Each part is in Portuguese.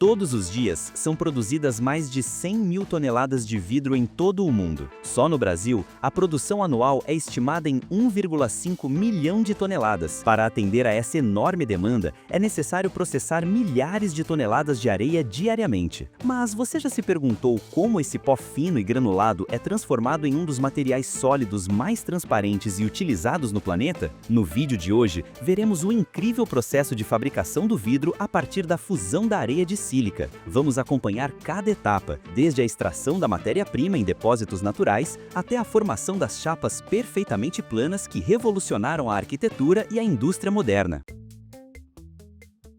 Todos os dias, são produzidas mais de 100 mil toneladas de vidro em todo o mundo. Só no Brasil, a produção anual é estimada em 1,5 milhão de toneladas. Para atender a essa enorme demanda, é necessário processar milhares de toneladas de areia diariamente. Mas você já se perguntou como esse pó fino e granulado é transformado em um dos materiais sólidos mais transparentes e utilizados no planeta? No vídeo de hoje, veremos o incrível processo de fabricação do vidro a partir da fusão da areia de sílica. Vamos acompanhar cada etapa, desde a extração da matéria-prima em depósitos naturais até a formação das chapas perfeitamente planas que revolucionaram a arquitetura e a indústria moderna.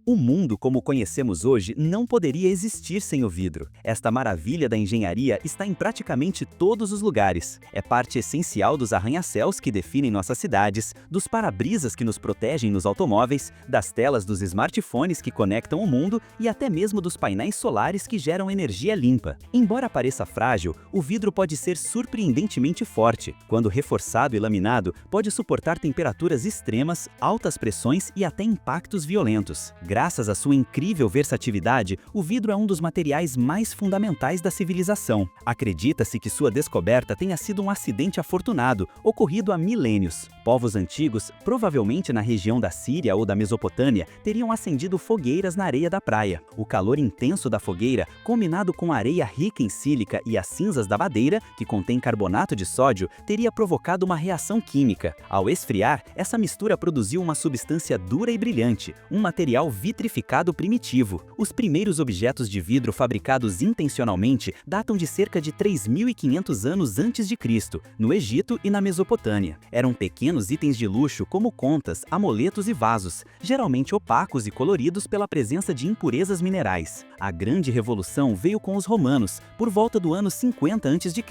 O mundo como conhecemos hoje não poderia existir sem o vidro. Esta maravilha da engenharia está em praticamente todos os lugares. É parte essencial dos arranha-céus que definem nossas cidades, dos para-brisas que nos protegem nos automóveis, das telas dos smartphones que conectam o mundo e até mesmo dos painéis solares que geram energia limpa. Embora pareça frágil, o vidro pode ser surpreendentemente forte. Quando reforçado e laminado, pode suportar temperaturas extremas, altas pressões e até impactos violentos. Graças à sua incrível versatilidade, o vidro é um dos materiais mais fundamentais da civilização. Acredita-se que sua descoberta tenha sido um acidente afortunado, ocorrido há milênios. Povos antigos, provavelmente na região da Síria ou da Mesopotâmia, teriam acendido fogueiras na areia da praia. O calor intenso da fogueira, combinado com a areia rica em sílica e as cinzas da madeira, que contém carbonato de sódio, teria provocado uma reação química. Ao esfriar, essa mistura produziu uma substância dura e brilhante, um material vitrificado primitivo. Os primeiros objetos de vidro fabricados intencionalmente datam de cerca de 3.500 anos antes de Cristo, no Egito e na Mesopotâmia. Eram pequenos itens de luxo como contas, amuletos e vasos, geralmente opacos e coloridos pela presença de impurezas minerais. A grande revolução veio com os romanos, por volta do ano 50 a.C.,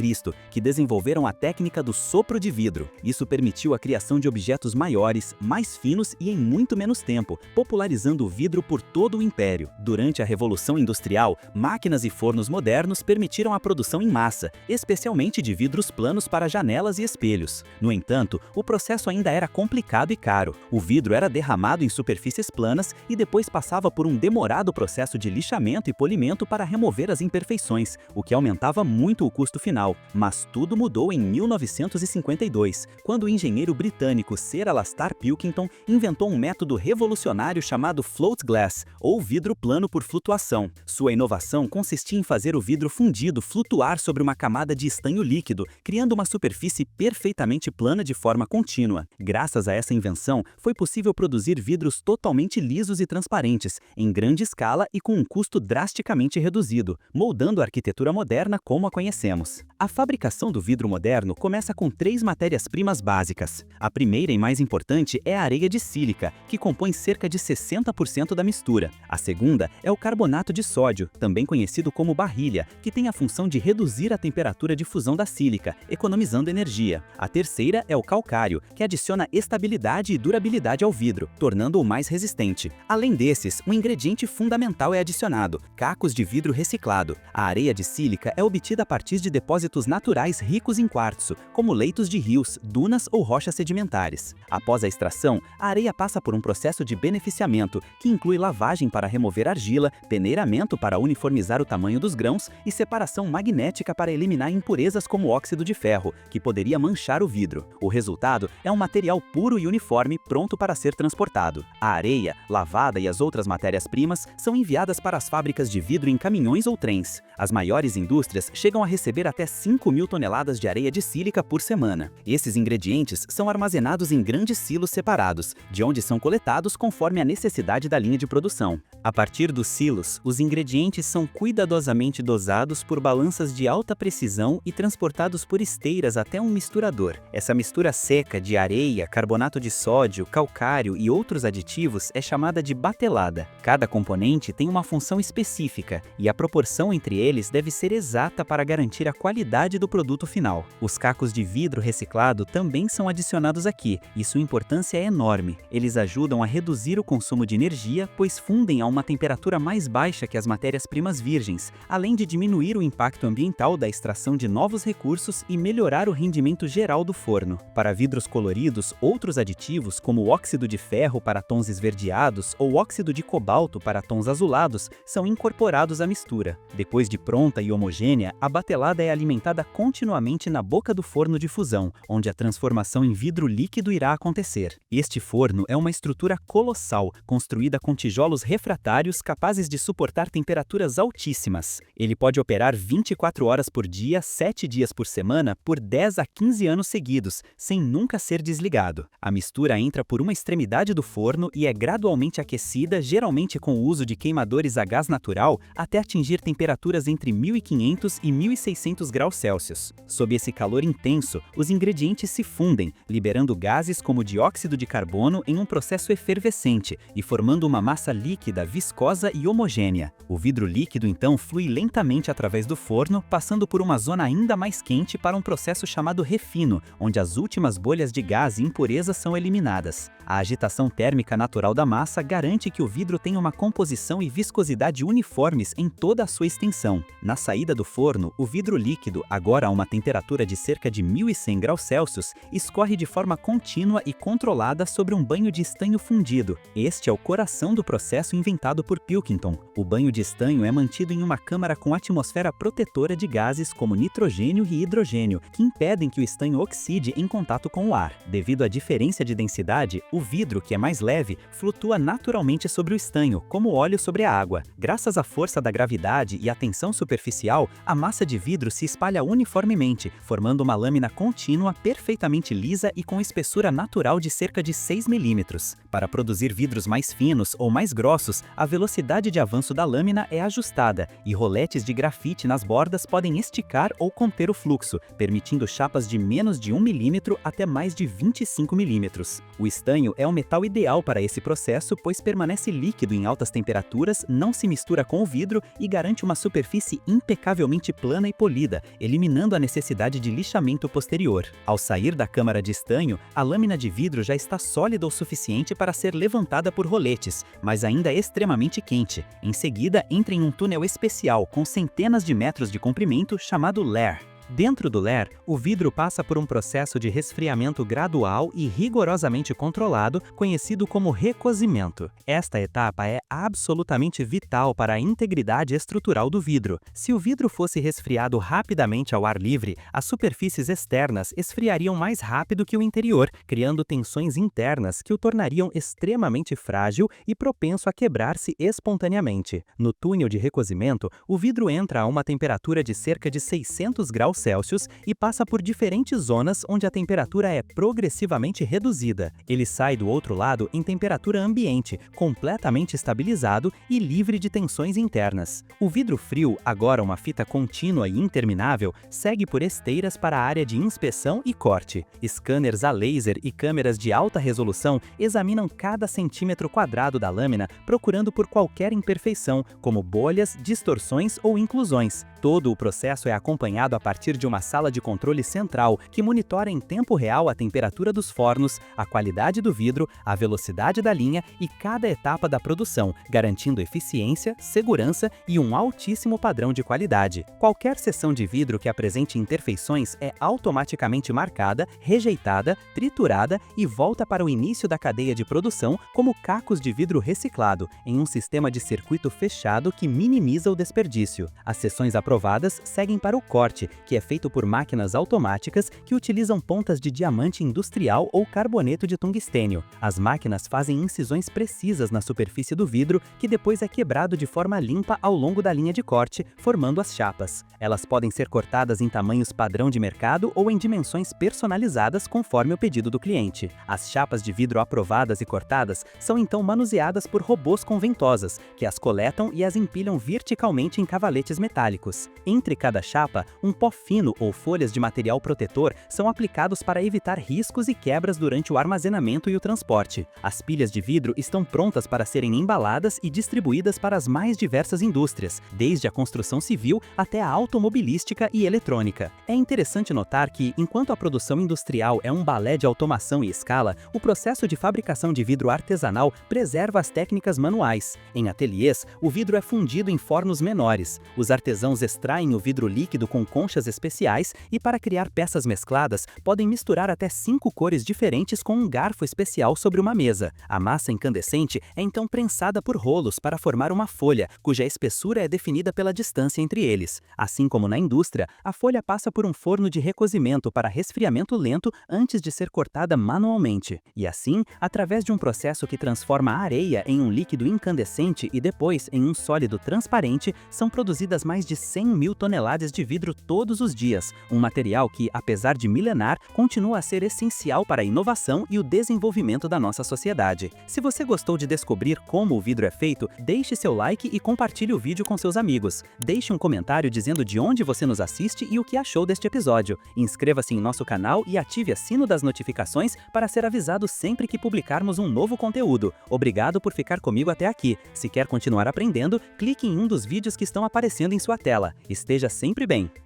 que desenvolveram a técnica do sopro de vidro. Isso permitiu a criação de objetos maiores, mais finos e em muito menos tempo, popularizando o vidro por todo o império. Durante a Revolução Industrial, máquinas e fornos modernos permitiram a produção em massa, especialmente de vidros planos para janelas e espelhos. No entanto, o processo ainda era complicado e caro. O vidro era derramado em superfícies planas e depois passava por um demorado processo de lixamento e polimento para remover as imperfeições, o que aumentava muito o custo final. Mas tudo mudou em 1952, quando o engenheiro britânico Sir Alasdair Pilkington inventou um método revolucionário chamado float glass, ou vidro plano por flutuação. Sua inovação consistia em fazer o vidro fundido flutuar sobre uma camada de estanho líquido, criando uma superfície perfeitamente plana de forma contínua. Graças a essa invenção, foi possível produzir vidros totalmente lisos e transparentes, em grande escala e com um custo drasticamente reduzido, moldando a arquitetura moderna como a conhecemos. A fabricação do vidro moderno começa com 3 matérias-primas básicas. A primeira e mais importante é a areia de sílica, que compõe cerca de 60% da mistura. A segunda é o carbonato de sódio, também conhecido como barrilha, que tem a função de reduzir a temperatura de fusão da sílica, economizando energia. A terceira é o calcário, que adiciona estabilidade e durabilidade ao vidro, tornando-o mais resistente. Além desses, um ingrediente fundamental é adicionado: cacos de vidro reciclado. A areia de sílica é obtida a partir de depósitos naturais ricos em quartzo, como leitos de rios, dunas ou rochas sedimentares. Após a extração, a areia passa por um processo de beneficiamento, que inclui lavagem para remover argila, peneiramento para uniformizar o tamanho dos grãos e separação magnética para eliminar impurezas como óxido de ferro, que poderia manchar o vidro. O resultado é um material puro e uniforme pronto para ser transportado. A areia, lavada e as outras matérias-primas são enviadas para as fábricas de vidro em caminhões ou trens. As maiores indústrias chegam a receber até 5.000 toneladas de areia de sílica por semana. Esses ingredientes são armazenados em grandes silos separados, de onde são coletados conforme a necessidade da linha de produção. A partir dos silos, os ingredientes são cuidadosamente dosados por balanças de alta precisão e transportados por esteiras até um misturador. Essa mistura seca de areia, carbonato de sódio, calcário e outros aditivos é chamada de batelada. Cada componente tem uma função específica e a proporção entre eles deve ser exata para garantir a qualidade do produto final. Os cacos de vidro reciclado também são adicionados aqui e sua importância é enorme. Eles ajudam a reduzir o consumo de energia, pois fundem a uma temperatura mais baixa que as matérias-primas virgens, além de diminuir o impacto ambiental da extração de novos recursos e melhorar o rendimento geral do forno. Para vidros coloridos, outros aditivos, como o óxido de ferro para tons esverdeados ou óxido de cobalto para tons azulados, são são incorporados à mistura. Depois de pronta e homogênea, a batelada é alimentada continuamente na boca do forno de fusão, onde a transformação em vidro líquido irá acontecer. Este forno é uma estrutura colossal, construída com tijolos refratários capazes de suportar temperaturas altíssimas. Ele pode operar 24 horas por dia, 7 dias por semana, por 10 a 15 anos seguidos, sem nunca ser desligado. A mistura entra por uma extremidade do forno e é gradualmente aquecida, geralmente com o uso de queimadores a gás natural, até atingir temperaturas entre 1500 e 1600 graus Celsius. Sob esse calor intenso, os ingredientes se fundem, liberando gases como dióxido de carbono em um processo efervescente e formando uma massa líquida, viscosa e homogênea. O vidro líquido então flui lentamente através do forno, passando por uma zona ainda mais quente para um processo chamado refino, onde as últimas bolhas de gás e impurezas são eliminadas. A agitação térmica natural da massa garante que o vidro tenha uma composição e viscosidade uniformes em toda a sua extensão. Na saída do forno, o vidro líquido, agora a uma temperatura de cerca de 1100 graus Celsius, escorre de forma contínua e controlada sobre um banho de estanho fundido. Este é o coração do processo inventado por Pilkington. O banho de estanho é mantido em uma câmara com atmosfera protetora de gases como nitrogênio e hidrogênio, que impedem que o estanho oxide em contato com o ar. Devido à diferença de densidade, o vidro, que é mais leve, flutua naturalmente sobre o estanho, como óleo sobre a água. Graças à força da gravidade e à tensão superficial, a massa de vidro se espalha uniformemente, formando uma lâmina contínua perfeitamente lisa e com espessura natural de cerca de 6 milímetros. Para produzir vidros mais finos ou mais grossos, a velocidade de avanço da lâmina é ajustada e roletes de grafite nas bordas podem esticar ou conter o fluxo, permitindo chapas de menos de 1 milímetro até mais de 25 milímetros. O estanho é o metal ideal para esse processo, pois permanece líquido em altas temperaturas, não se mistura com o vidro e garante uma superfície impecavelmente plana e polida, eliminando a necessidade de lixamento posterior. Ao sair da câmara de estanho, a lâmina de vidro já está sólida o suficiente para ser levantada por roletes, mas ainda extremamente quente. Em seguida, entra em um túnel especial com centenas de metros de comprimento chamado lair. Dentro do lair, o vidro passa por um processo de resfriamento gradual e rigorosamente controlado, conhecido como recozimento. Esta etapa é absolutamente vital para a integridade estrutural do vidro. Se o vidro fosse resfriado rapidamente ao ar livre, as superfícies externas esfriariam mais rápido que o interior, criando tensões internas que o tornariam extremamente frágil e propenso a quebrar-se espontaneamente. No túnel de recozimento, o vidro entra a uma temperatura de cerca de 600 graus Celsius e passa por diferentes zonas onde a temperatura é progressivamente reduzida. Ele sai do outro lado em temperatura ambiente, completamente estabilizado e livre de tensões internas. O vidro frio, agora uma fita contínua e interminável, segue por esteiras para a área de inspeção e corte. Scanners a laser e câmeras de alta resolução examinam cada centímetro quadrado da lâmina, procurando por qualquer imperfeição, como bolhas, distorções ou inclusões. Todo o processo é acompanhado a partir de uma sala de controle central que monitora em tempo real a temperatura dos fornos, a qualidade do vidro, a velocidade da linha e cada etapa da produção, garantindo eficiência, segurança e um altíssimo padrão de qualidade. Qualquer seção de vidro que apresente imperfeições é automaticamente marcada, rejeitada, triturada e volta para o início da cadeia de produção como cacos de vidro reciclado, em um sistema de circuito fechado que minimiza o desperdício. As seções aprovadas seguem para o corte, que é feito por máquinas automáticas que utilizam pontas de diamante industrial ou carboneto de tungstênio. As máquinas fazem incisões precisas na superfície do vidro, que depois é quebrado de forma limpa ao longo da linha de corte, formando as chapas. Elas podem ser cortadas em tamanhos padrão de mercado ou em dimensões personalizadas conforme o pedido do cliente. As chapas de vidro aprovadas e cortadas são então manuseadas por robôs com ventosas, que as coletam e as empilham verticalmente em cavaletes metálicos. Entre cada chapa, um pó fino ou folhas de material protetor são aplicados para evitar riscos e quebras durante o armazenamento e o transporte. As pilhas de vidro estão prontas para serem embaladas e distribuídas para as mais diversas indústrias, desde a construção civil até a automobilística e eletrônica. É interessante notar que, enquanto a produção industrial é um balé de automação e escala, o processo de fabricação de vidro artesanal preserva as técnicas manuais. Em ateliês, o vidro é fundido em fornos menores. Os artesãos extraem o vidro líquido com conchas especiais e, para criar peças mescladas, podem misturar até 5 cores diferentes com um garfo especial sobre uma mesa. A massa incandescente é então prensada por rolos para formar uma folha, cuja espessura é definida pela distância entre eles. Assim como na indústria, a folha passa por um forno de recozimento para resfriamento lento antes de ser cortada manualmente. E assim, através de um processo que transforma a areia em um líquido incandescente e depois em um sólido transparente, são produzidas mais de 100 mil toneladas de vidro todos os dias, um material que, apesar de milenar, continua a ser essencial para a inovação e o desenvolvimento da nossa sociedade. Se você gostou de descobrir como o vidro é feito, deixe seu like e compartilhe o vídeo com seus amigos. Deixe um comentário dizendo de onde você nos assiste e o que achou deste episódio. Inscreva-se em nosso canal e ative o sino das notificações para ser avisado sempre que publicarmos um novo conteúdo. Obrigado por ficar comigo até aqui. Se quer continuar aprendendo, clique em um dos vídeos que estão aparecendo em sua tela. Esteja sempre bem!